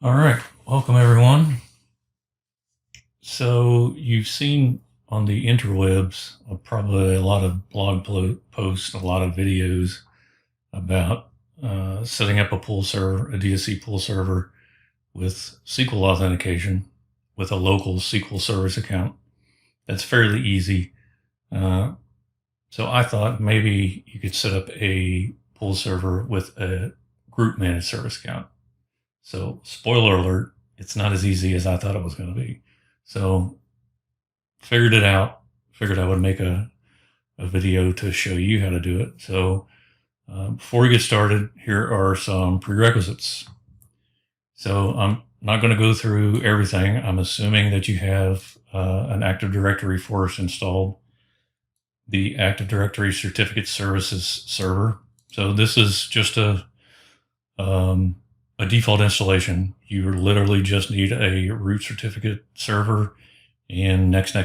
All right, welcome everyone. So you've seen on the interwebs probably a lot of blog posts, a lot of videos about setting up a pull server, a DSC pull server with SQL authentication with a local SQL service account. That's fairly easy. So I thought maybe you could set up a pull server with a group managed service account. So spoiler alert, it's not as easy as I thought it was going to be. So figured it out, figured I would make a video to show you how to do it. So before we get started, here are some prerequisites. So I'm not going to go through everything. I'm assuming that you have an Active Directory first installed, the Active Directory Certificate Services server. So this is just a default installation. You literally just need a root certificate server and next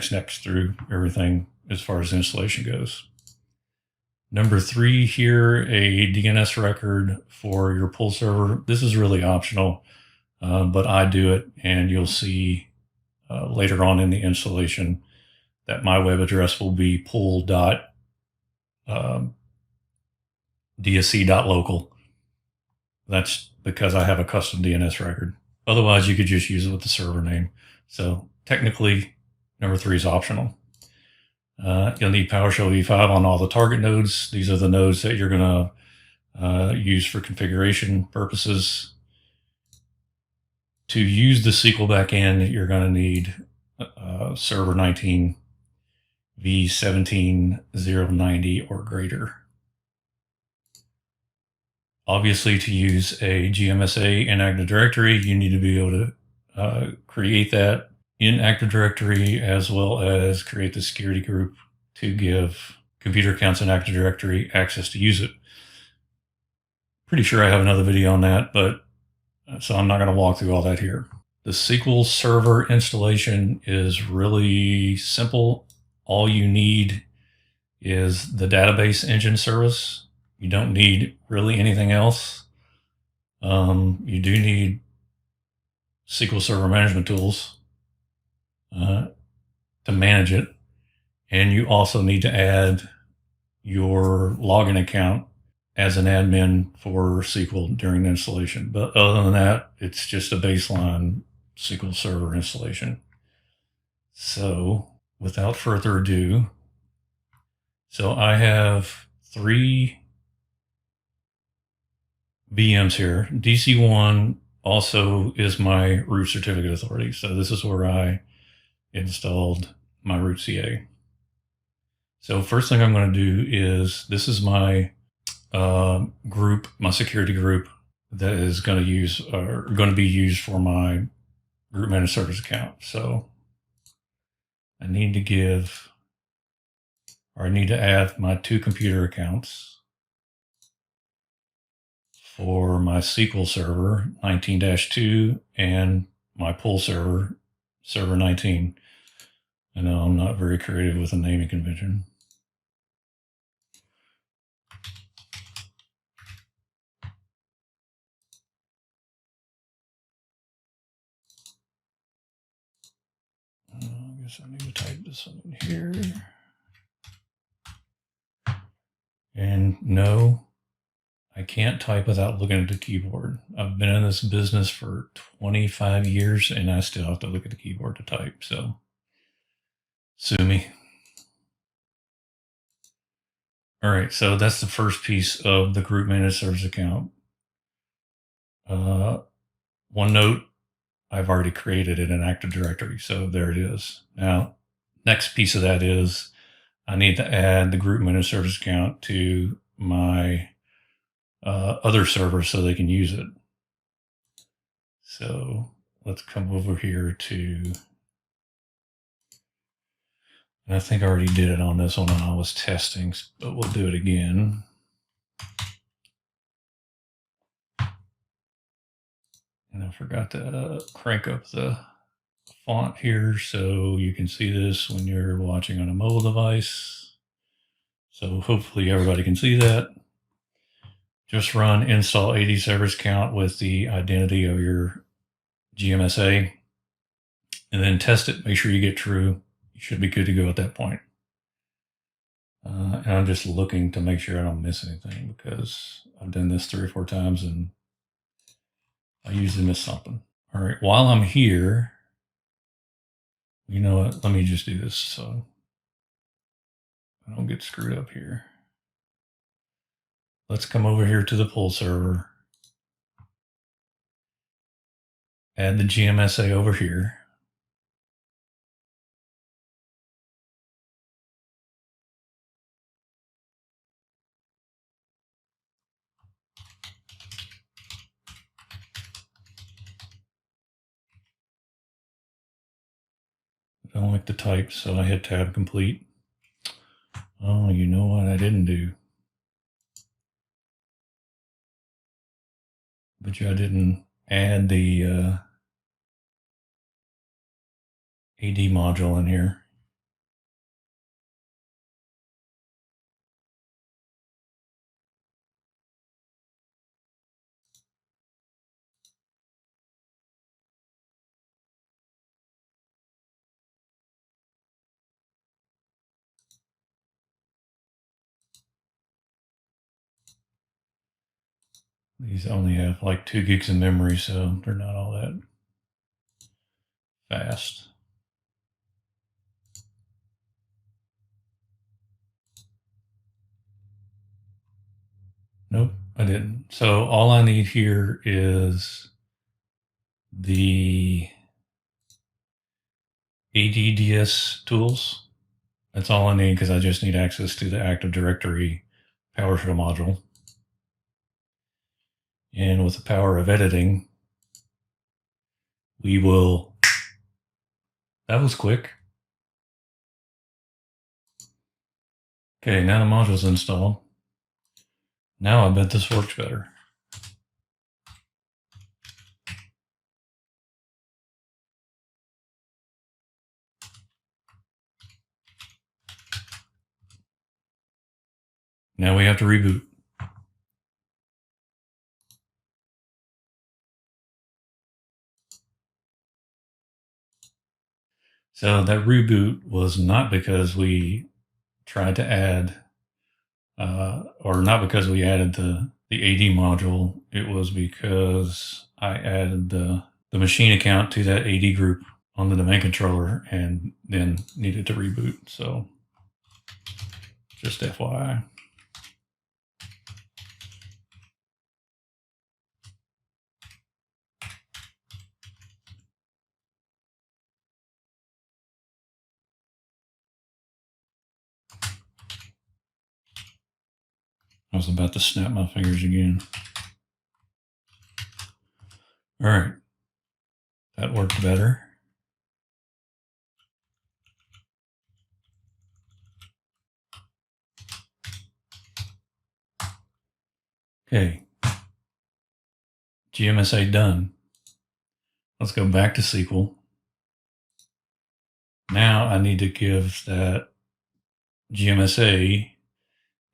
through everything as far as installation goes. Number 3 here, a DNS record for your pull server. This is really optional, but I do it, and you'll see later on in the installation that my web address will be pull.dsc.local. That's because I have a custom DNS record. Otherwise, you could just use it with the server name. So technically, number 3 is optional. You'll need PowerShell v5 on all the target nodes. These are the nodes that you're going to use for configuration purposes. To use the SQL backend, you're going to need server 19 v17090 or greater. Obviously, to use a gMSA in Active Directory, you need to be able to create that in Active Directory, as well as create the security group to give computer accounts in Active Directory access to use it. Pretty sure I have another video on that, but so I'm not going to walk through all that here. The SQL Server installation is really simple. All you need is the database engine service. You don't need really anything else. You do need SQL Server management tools to manage it. And you also need to add your login account as an admin for SQL during the installation. But other than that, it's just a baseline SQL Server installation. So without further ado, so I have 3 VMs here. DC1 also is my root certificate authority. So this is where I installed my root CA. So first thing I'm going to do is, this is my group, my security group that is going to be used for my group managed service account. So I need to add my 2 computer accounts for my SQL server 19-2 and my pull server, server 19. I know I'm not very creative with a naming convention. I guess I need to type this in here. And no, I can't type without looking at the keyboard. I've been in this business for 25 years and I still have to look at the keyboard to type. So sue me. All right, so that's the first piece of the group managed service account. One note, I've already created it in Active Directory, so there it is. Now, next piece of that is I need to add the group managed service account to my other servers so they can use it. So let's come over here to, and I think I already did it on this one when I was testing, but we'll do it again. And I forgot to crank up the font here so you can see this when you're watching on a mobile device. So hopefully everybody can see that. Just run install AD service count with the identity of your gMSA, and then test it. Make sure you get true. You should be good to go at that point. And I'm just looking to make sure I don't miss anything, because I've done this 3 or 4 times and I usually miss something. All right, while I'm here, you know what? Let me just do this so I don't get screwed up here. Let's come over here to the pull server, add the gMSA over here. I don't like the type, so I hit tab complete. Oh, you know what I didn't do? But I didn't add the AD module in here. These only have like 2 gigs of memory, so they're not all that fast. Nope, I didn't. So all I need here is the ADDS tools. That's all I need, because I just need access to the Active Directory PowerShell module. And with the power of editing, we will... That was quick. Okay, now the module's installed. Now I bet this works better. Now we have to reboot. So that reboot was not because we tried to add, or not because we added the AD module. It was because I added the machine account to that AD group on the domain controller and then needed to reboot. So just FYI. I was about to snap my fingers again. All right, that worked better. Okay, gMSA done. Let's go back to SQL. Now I need to give that gMSA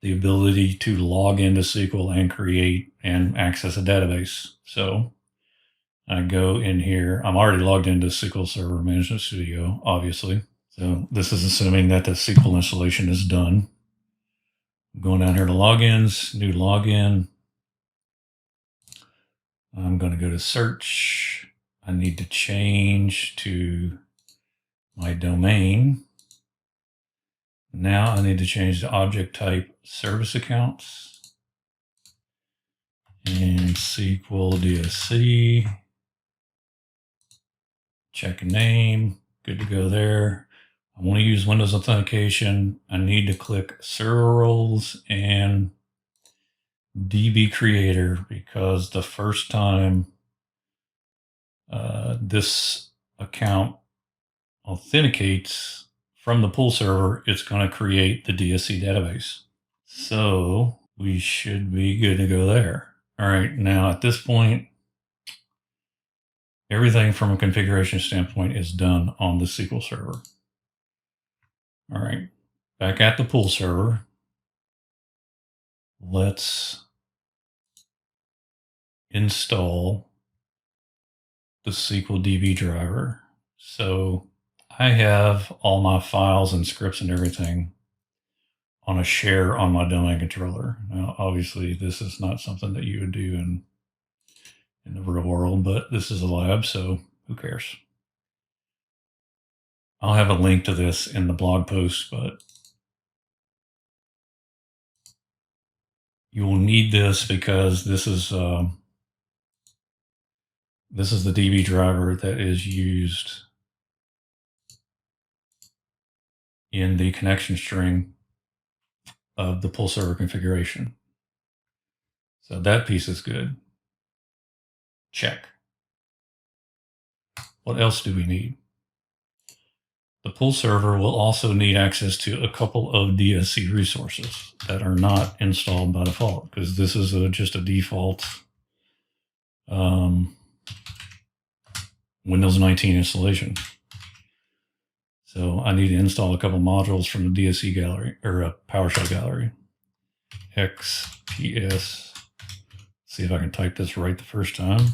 the ability to log into SQL and create and access a database. So I go in here. I'm already logged into SQL Server Management Studio, obviously. So this is assuming that the SQL installation is done. I'm going down here to logins, new login. I'm going to go to search. I need to change to my domain. Now I need to change the object type service accounts and SQL DSC. Check name, good to go there. I want to use Windows authentication. I need to click server roles and DB creator, because the first time this account authenticates from the pull server, it's going to create the DSC database. So we should be good to go there. All right, now at this point, everything from a configuration standpoint is done on the SQL server. All right, back at the pull server, let's install the SQL DB driver. So I have all my files and scripts and everything on a share on my domain controller. Now, obviously, this is not something that you would do in the real world, but this is a lab, so who cares? I'll have a link to this in the blog post, but you will need this because this is the DB driver that is used in the connection string of the pull server configuration. So that piece is good. Check. What else do we need? The pull server will also need access to a couple of DSC resources that are not installed by default, because this is just a default Windows 19 installation. So I need to install a couple modules from the DSC gallery, or a PowerShell gallery. XPS. See if I can type this right the first time.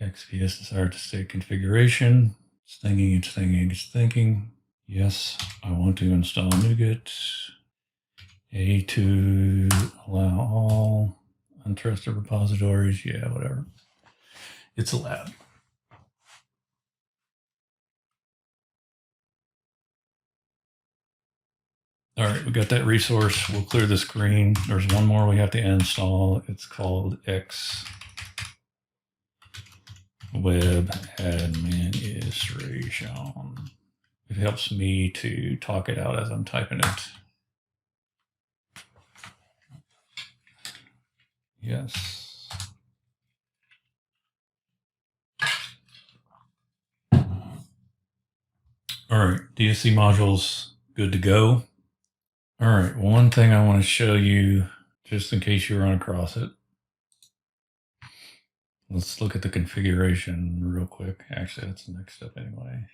XPS desired to state configuration. It's thinking, it's thinking, it's thinking. Yes, I want to install NuGet. A to allow all untrusted repositories. Yeah, whatever. It's a lab. All right, we got that resource. We'll clear the screen. There's one more we have to install. It's called X Web Administration. It helps me to talk it out as I'm typing it. Yes. All right, DSC modules, good to go. All right, one thing I want to show you, just in case you run across it. Let's look at the configuration real quick. Actually, that's the next step anyway.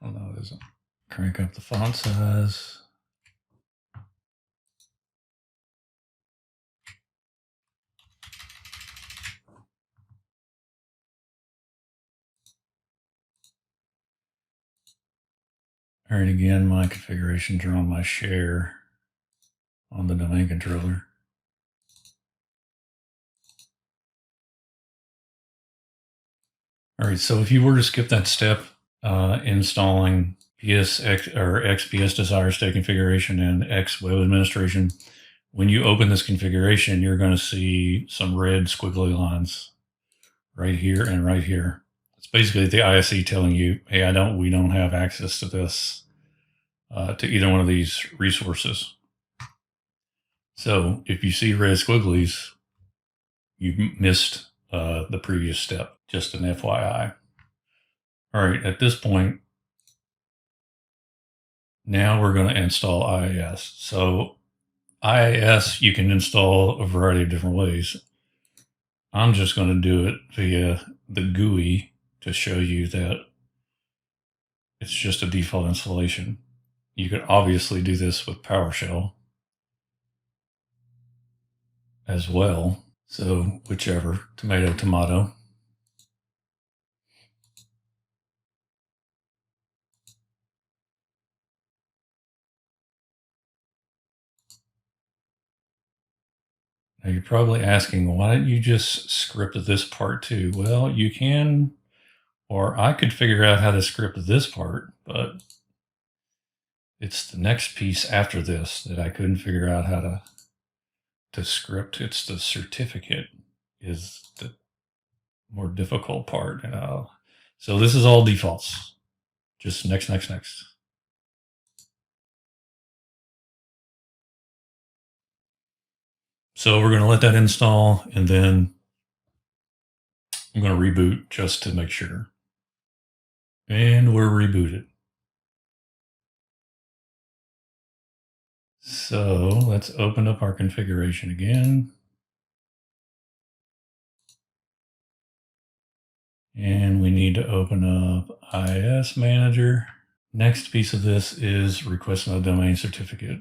Oh, no, it isn't. Crank up the font size. All right, again, my configurations are on my share on the domain controller. All right, so if you were to skip that step, installing PSX or XPS desired state configuration and X web administration, when you open this configuration, you're going to see some red squiggly lines right here and right here. It's basically the ISE telling you, hey, we don't have access to this, to either one of these resources. So if you see red squigglies, you've missed the previous step, just an FYI. All right, at this point, now we're going to install IIS. So IIS, you can install a variety of different ways. I'm just going to do it via the GUI to show you that it's just a default installation. You could obviously do this with PowerShell as well. So whichever, tomato, tomato. Now you're probably asking, why don't you just script this part too? Well, you can, or I could figure out how to script this part, but it's the next piece after this that I couldn't figure out how to script. It's the certificate is the more difficult part. So this is all defaults. Just next, next, next. So we're going to let that install, and then I'm going to reboot just to make sure. And we're rebooted. So let's open up our configuration again. And we need to open up IIS Manager. Next piece of this is requesting a domain certificate.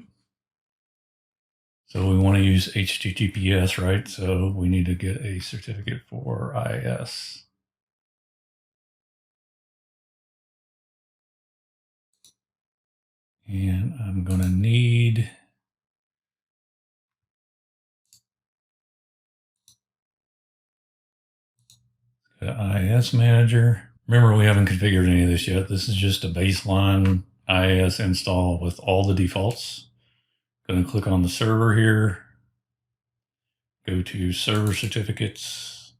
So we want to use HTTPS, right? So we need to get a certificate for IS. And I'm going to need the IS manager. Remember, we haven't configured any of this yet. This is just a baseline IIS install with all the defaults. Going to click on the server here, go to server certificates,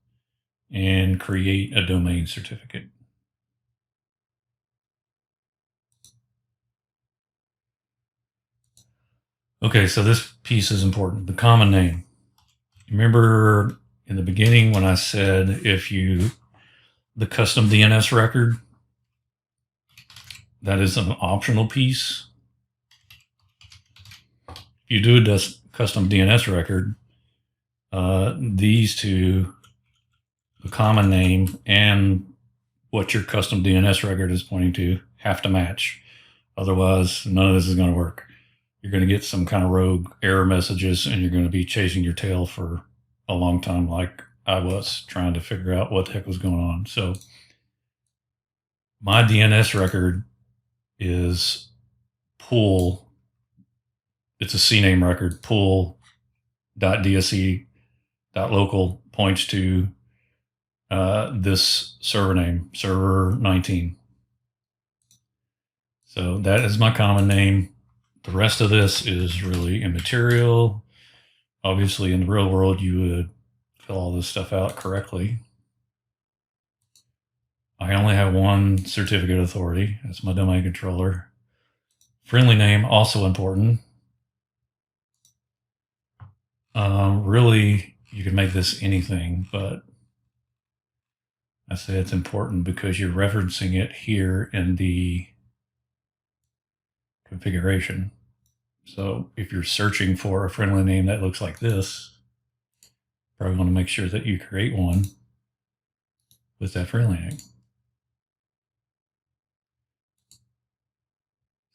and create a domain certificate. Okay, so this piece is important. The common name. Remember in the beginning when I said the custom DNS record, that is an optional piece. If you do a custom DNS record, these two, the common name and what your custom DNS record is pointing to, have to match. Otherwise, none of this is going to work. You're going to get some kind of rogue error messages, and you're going to be chasing your tail for a long time, like I was, trying to figure out what the heck was going on. So my DNS record is pool. It's a CNAME record. Pool.dsc.local points to this server name, server 19. So that is my common name. The rest of this is really immaterial. Obviously, in the real world, you would fill all this stuff out correctly. I only have one certificate authority. That's my domain controller. Friendly name, also important. Really, you can make this anything, but I say it's important because you're referencing it here in the configuration. So if you're searching for a friendly name that looks like this, probably want to make sure that you create one with that friendly name.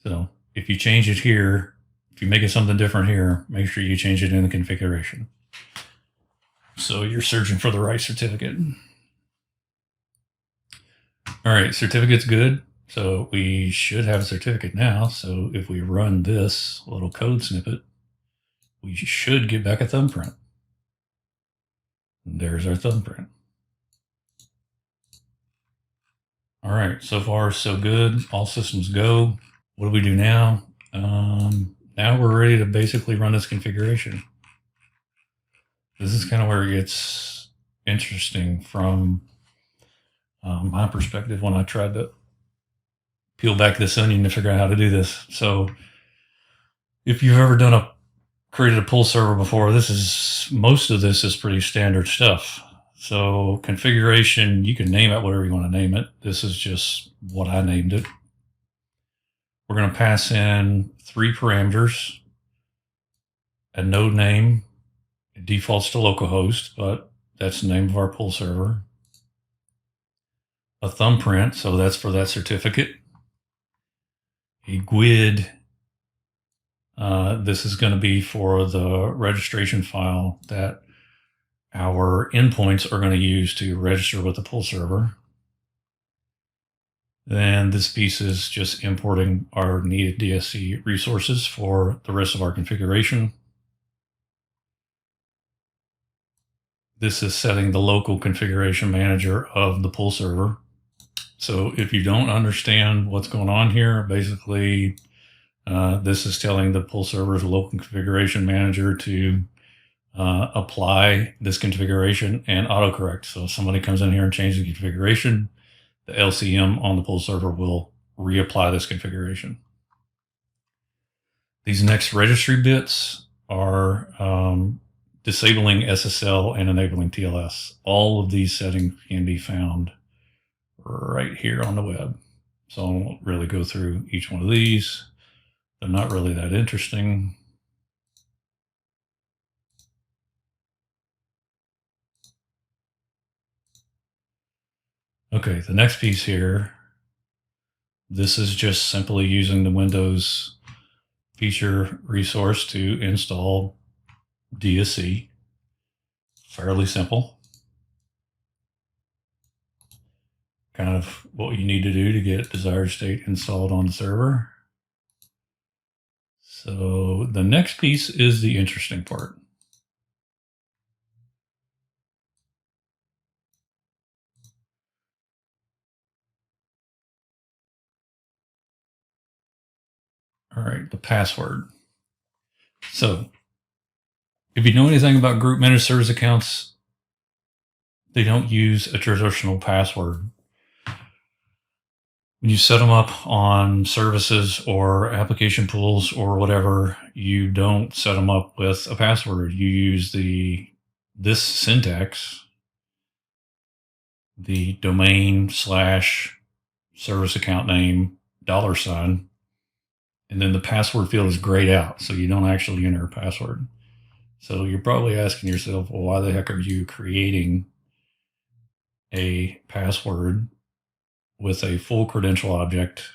So if you change it here, if you make it something different here, make sure you change it in the configuration. So you're searching for the right certificate. All right, certificate's good. So we should have a certificate now. So if we run this little code snippet, we should get back a thumbprint. And there's our thumbprint. All right, so far so good. All systems go. What do we do now? Now we're ready to basically run this configuration. This is kind of where it gets interesting from my perspective when I tried to peel back this onion to figure out how to do this. So if you've ever created a pull server before, most of this is pretty standard stuff. So configuration, you can name it whatever you want to name it. This is just what I named it. We're going to pass in 3 parameters. A node name. It defaults to localhost, but that's the name of our pull server. A thumbprint, so that's for that certificate. A GUID, this is going to be for the registration file that our endpoints are going to use to register with the pull server. Then this piece is just importing our needed DSC resources for the rest of our configuration. This is setting the local configuration manager of the pull server. So if you don't understand what's going on here, basically this is telling the pull server's local configuration manager to apply this configuration and autocorrect. So if somebody comes in here and changes the configuration, the LCM on the pull server will reapply this configuration. These next registry bits are disabling SSL and enabling TLS. All of these settings can be found right here on the web. So I won't really go through each one of these. They're not really that interesting. Okay, the next piece here, this is just simply using the Windows feature resource to install DSC. Fairly simple. Kind of what you need to do to get desired state installed on the server. So the next piece is the interesting part. All right, the password. So if you know anything about group managed service accounts, they don't use a traditional password. When you set them up on services or application pools or whatever, you don't set them up with a password. You use this syntax, the domain / service account name $, and then the password field is grayed out, so you don't actually enter a password. So you're probably asking yourself, well, why the heck are you creating a password with a full credential object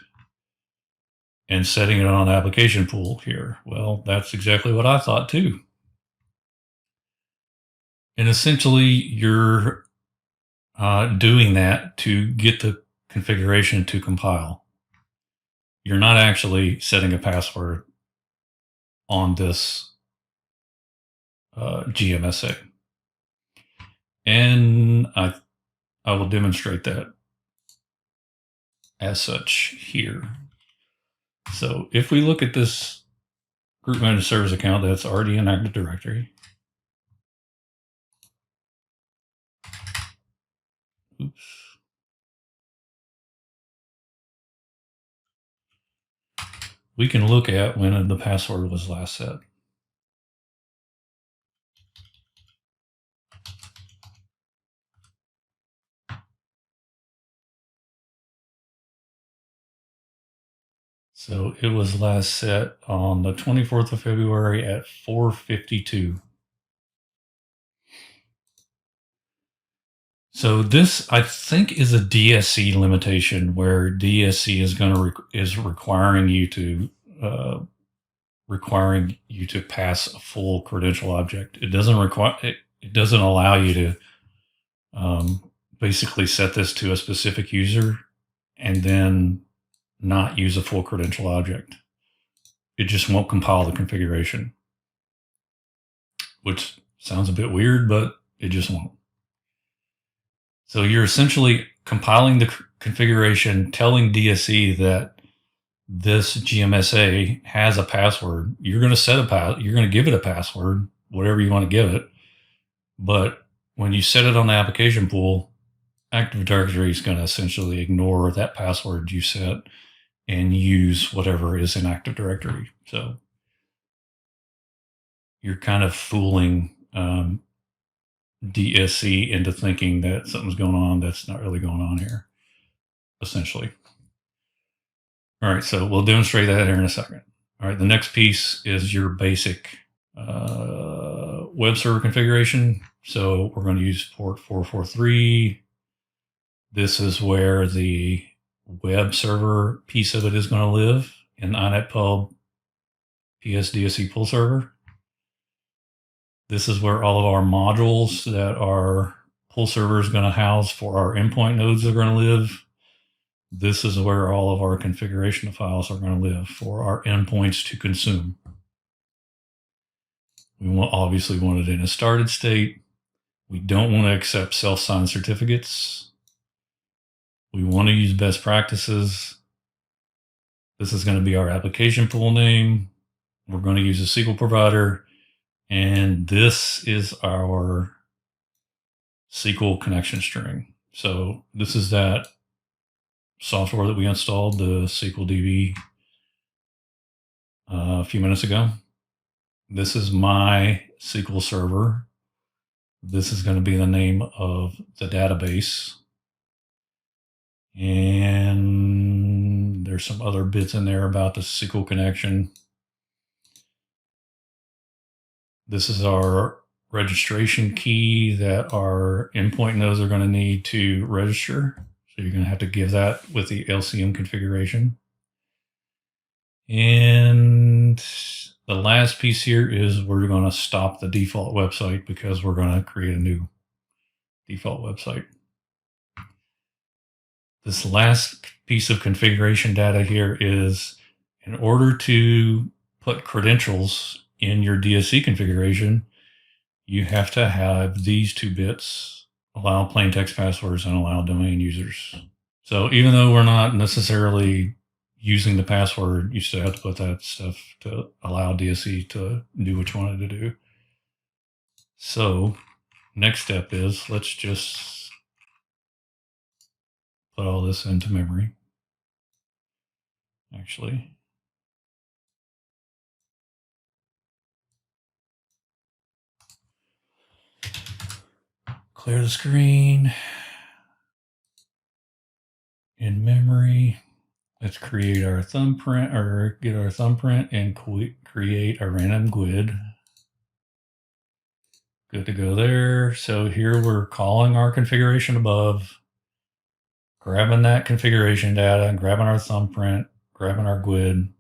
and setting it on an application pool here? Well, that's exactly what I thought too. And essentially, you're doing that to get the configuration to compile. You're not actually setting a password on this gMSA. And I will demonstrate that as such here. So if we look at this group managed service account that's already in Active Directory, oops. We can look at when the password was last set. So it was last set on the 24th of February at 4:52. So this, I think, is a DSC limitation where DSC is requiring you to pass a full credential object. It doesn't require it doesn't allow you to basically set this to a specific user and then not use a full credential object. It just won't compile the configuration, which sounds a bit weird, but it just won't. So you're essentially compiling the configuration, telling DSC that this gMSA has a password. You're going to you're going to give it a password, whatever you want to give it. But when you set it on the application pool, Active Directory is going to essentially ignore that password you set and use whatever is in Active Directory. So you're kind of fooling DSC into thinking that something's going on that's not really going on here, essentially. All right, so we'll demonstrate that here in a second. All right, the next piece is your basic web server configuration. So we're going to use port 443. This is where the web server piece of it is going to live in inet pub PS DSC Pull Server. This is where all of our modules that our pull server is going to house for our endpoint nodes are going to live. This is where all of our configuration files are going to live for our endpoints to consume. We obviously want it in a started state. We don't want to accept self-signed certificates. We want to use best practices. This is going to be our application pool name. We're going to use a SQL provider. And this is our SQL connection string. So this is that software that we installed, the SQL DB, a few minutes ago. This is my SQL server. This is going to be the name of the database. And there's some other bits in there about the SQL connection. This is our registration key that our endpoint nodes are going to need to register. So you're going to have to give that with the LCM configuration. And The last piece here is we're going to stop the default website because we're going to create a new default website. This last piece of configuration data here is in order to put credentials in your DSC configuration, you have to have these two bits, allow plain text passwords and allow domain users. So even though we're not necessarily using the password, you still have to put that stuff to allow DSC to do what you wanted to do. So next step is let's just put all this into memory. Actually, clear the screen. In memory, let's create our thumbprint or get our thumbprint and create a random GUID. Good to go there. So here we're calling our configuration above, grabbing that configuration data, grabbing our thumbprint, grabbing our GUID.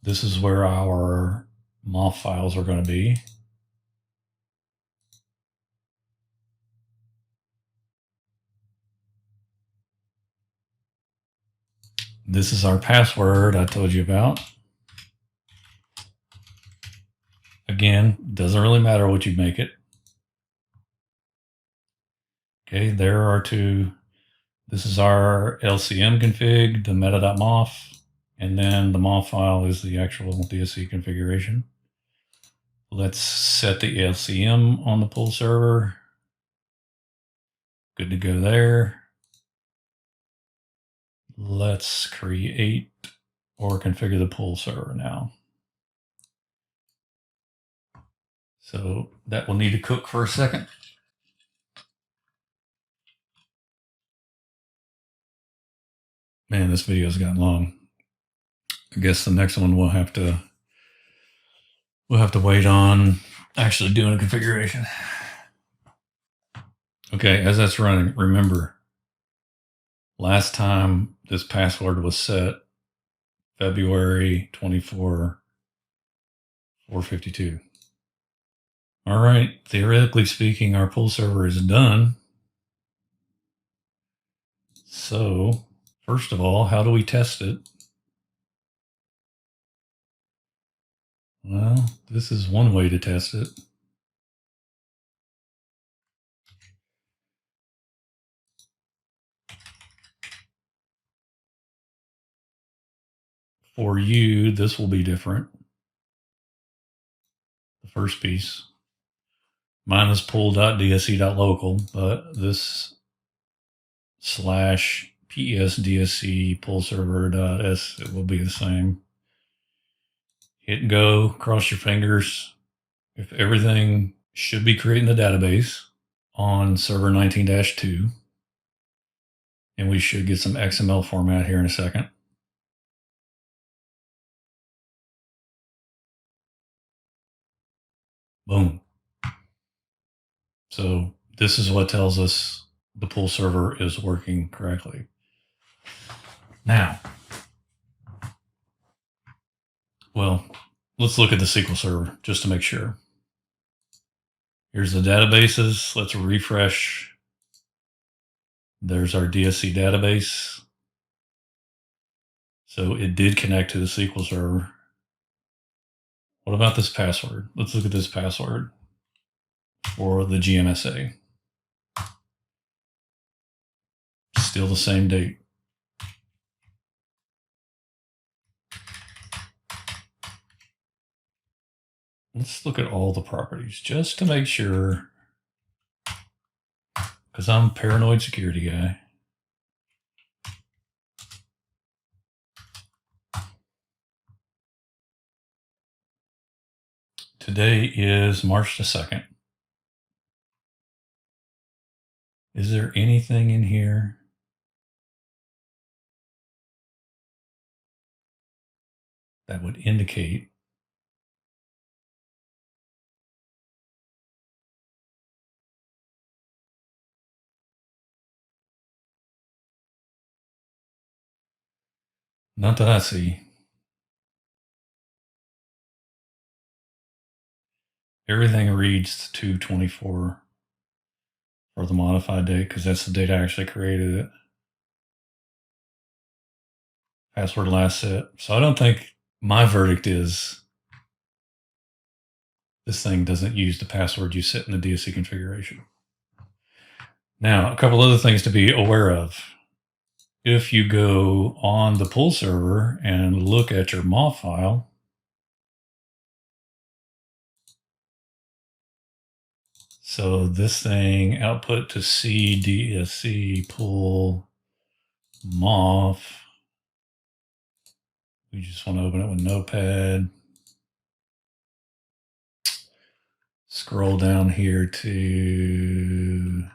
This is where our MOF files are going to be. This is our password I told you about. Again, doesn't really matter what you make it. Okay, there are two. This is our LCM config, the meta.mof, and then the MOF file is the actual DSC configuration. Let's set the LCM on the pull server. Good to go there. Let's create or configure the pull server now. So that will need to cook for a second. Man, this video's gotten long. I guess the next one we'll have to wait on actually doing a configuration. Okay, as that's running, remember, last time this password was set, February 24, 452. All right, theoretically speaking, our pull server is done. So, first of all, how do we test it? Well, this is one way to test it. For you, this will be different. The first piece. Mine is pull.dsc.local, but this /PSDSC Pull Server.s, it will be the same. Hit go, cross your fingers. If everything should be creating the database on server 19-2, and we should get some XML format here in a second. Boom. So this is what tells us the pull server is working correctly. Now, well, let's look at the SQL server just to make sure. Here's the databases. Let's refresh. There's our DSC database. So it did connect to the SQL server. What about this password? Let's look at this password for the gMSA. Still the same date. Let's look at all the properties just to make sure, because I'm a paranoid security guy. Today is March the 2nd. Is there anything in here that would indicate not that I see. everything reads to 2/24 for the modified date because that's the date I actually created it. Password last set. So I don't think my verdict is this thing doesn't use the password you set in the DSC configuration. Now, a couple other things to be aware of. If you go on the pull server and look at your MOF file, so this thing output to C DSC pull MOF. We just want to open it with Notepad. Scroll down here to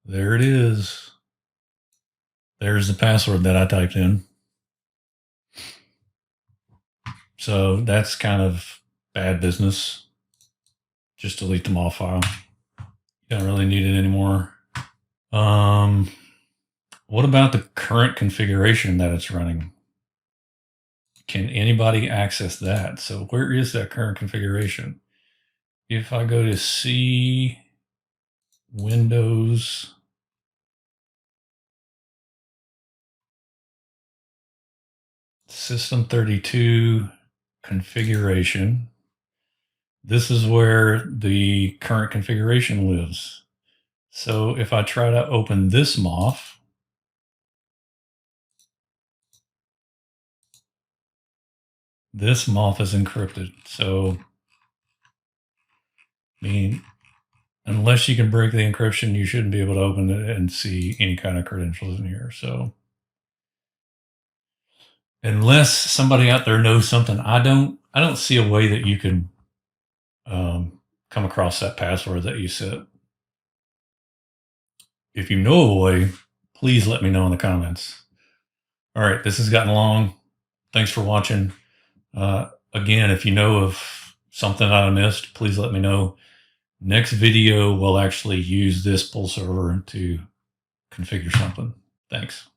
there it is. There's the password that I typed in. So that's kind of bad business. Just delete the MOF file. You don't really need it anymore. What about the current configuration that it's running? Can anybody access that? So where is that current configuration? If I go to C, Windows, System 32, configuration, this is where the current configuration lives. So if I try to open this MOF, this MOF is encrypted. So, I mean, unless you can break the encryption, you shouldn't be able to open it and see any kind of credentials in here. So, unless somebody out there knows something I don't see a way that you can come across that password that you set. If you know of a way, please let me know in the comments. All right, this has gotten long. Thanks for watching. Again, if you know of something I missed, please let me know. Next video will actually use this pull server to configure something. Thanks.